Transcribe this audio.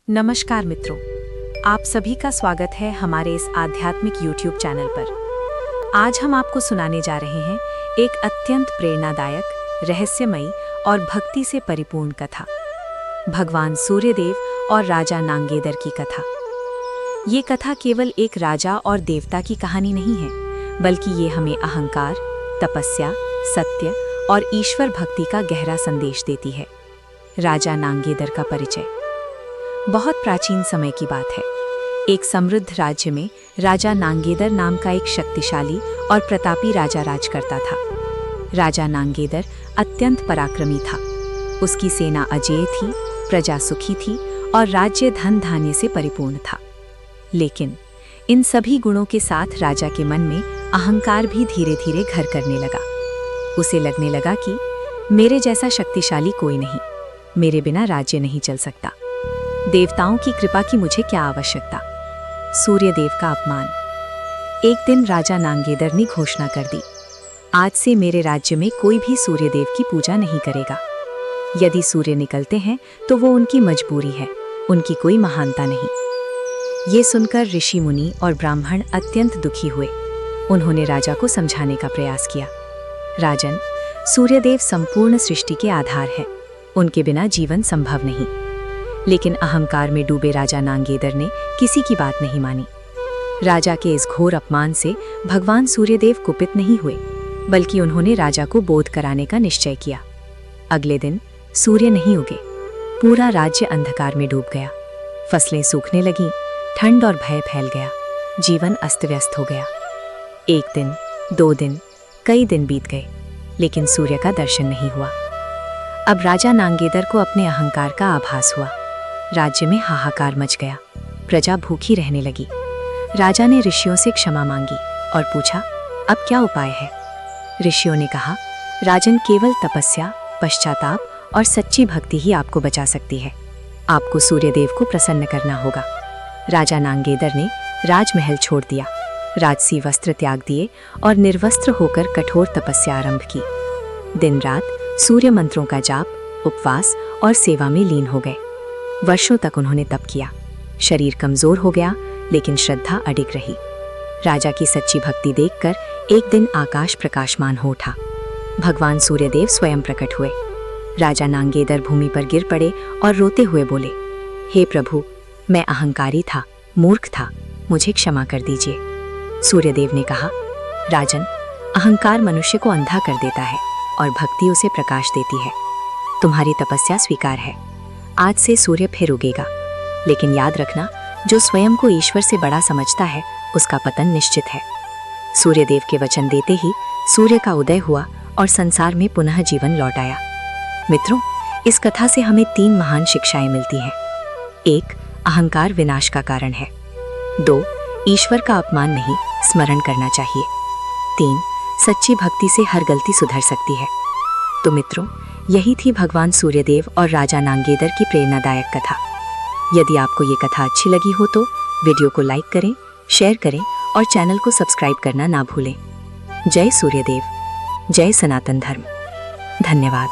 नमस्कार मित्रों, आप सभी का स्वागत है हमारे इस आध्यात्मिक YouTube चैनल पर। आज हम आपको सुनाने जा रहे हैं एक अत्यंत प्रेरणादायक, रहस्यमयी और भक्ति से परिपूर्ण कथा, भगवान सूर्यदेव और राजा नांगेदर की कथा। ये कथा केवल एक राजा और देवता की कहानी नहीं है, बल्कि ये हमें अहंकार, तपस्या, सत्य और ईश्वर भक्ति का गहरा संदेश देती है। राजा नांगेदर का परिचय। बहुत प्राचीन समय की बात है। एक समृद्ध राज्य में राजा नांगेदर नाम का एक शक्तिशाली और प्रतापी राजा राज करता था। राजा नांगेदर अत्यंत पराक्रमी था। उसकी सेना अजेय थी, प्रजा सुखी थी और राज्य धन धान्य से परिपूर्ण था। लेकिन इन सभी गुणों के साथ राजा के मन में अहंकार भी धीरे धीरे घर करने लगा। उसे लगने लगा कि मेरे जैसा शक्तिशाली कोई नहीं, मेरे बिना राज्य नहीं चल सकता। देवताओं की कृपा की मुझे क्या आवश्यकता। सूर्यदेव का अपमान। एक दिन राजा नांगेदर ने घोषणा कर दी, आज से मेरे राज्य में कोई भी सूर्यदेव की पूजा नहीं करेगा। यदि सूर्य निकलते हैं तो वो उनकी मजबूरी है, उनकी कोई महानता नहीं। ये सुनकर ऋषि मुनि और ब्राह्मण अत्यंत दुखी हुए। उन्होंने राजा को समझाने का प्रयास किया। राजन, सूर्यदेव संपूर्ण सृष्टि के आधार है, उनके बिना जीवन संभव नहीं। लेकिन अहंकार में डूबे राजा नांगेदर ने किसी की बात नहीं मानी। राजा के इस घोर अपमान से भगवान सूर्यदेव कुपित नहीं हुए, बल्कि उन्होंने राजा को बोध कराने का निश्चय किया। अगले दिन सूर्य नहीं उगे, पूरा राज्य अंधकार में डूब गया। फसलें सूखने लगीं, ठंड और भय फैल गया, जीवन अस्त व्यस्त हो गया। एक दिन, 2 दिन, कई दिन बीत गए, लेकिन सूर्य का दर्शन नहीं हुआ। अब राजा नांगेदर को अपने अहंकार का आभास हुआ। राज्य में हाहाकार मच गया, प्रजा भूखी रहने लगी। राजा ने ऋषियों से क्षमा मांगी और पूछा, अब क्या उपाय है। ऋषियों ने कहा, राजन, केवल तपस्या, पश्चाताप और सच्ची भक्ति ही आपको बचा सकती है। आपको सूर्यदेव को प्रसन्न करना होगा। राजा नांगेदर ने राजमहल छोड़ दिया, राजसी वस्त्र त्याग दिए और निर्वस्त्र होकर कठोर तपस्या आरंभ की। दिन रात सूर्य मंत्रों का जाप, उपवास और सेवा में लीन हो गए। वर्षों तक उन्होंने तप किया। शरीर कमजोर हो गया, लेकिन श्रद्धा अडिग रही। राजा की सच्ची भक्ति देखकर एक दिन आकाश प्रकाशमान हो उठा। भगवान सूर्यदेव स्वयं प्रकट हुए। राजा नांगेदर भूमि पर गिर पड़े और रोते हुए बोले, हे प्रभु, मैं अहंकारी था, मूर्ख था, मुझे क्षमा कर दीजिए। सूर्यदेव ने कहा, राजन, अहंकार मनुष्य को अंधा कर देता है और भक्ति उसे प्रकाश देती है। तुम्हारी तपस्या स्वीकार है। आज से सूर्य फिर उगेगा, लेकिन याद रखना, जो स्वयं को ईश्वर से बड़ा समझता है, उसका पतन निश्चित है। सूर्यदेव के वचन देते ही सूर्य का उदय हुआ और संसार में पुनः जीवन लौट आया। मित्रों, इस कथा से हमें 3 महान शिक्षाएं मिलती हैं। 1. अहंकार विनाश का कारण है। 2. ईश्वर का अपमान नहीं, स्मरण करना चाहिए। 3. सच्ची भक्ति से हर गलती सुधर सकती है। तो मित्रों, यही थी भगवान सूर्यदेव और राजा नांगेदर की प्रेरणादायक कथा। यदि आपको ये कथा अच्छी लगी हो तो वीडियो को लाइक करें, शेयर करें और चैनल को सब्सक्राइब करना ना भूलें। जय सूर्यदेव, जय सनातन धर्म। धन्यवाद।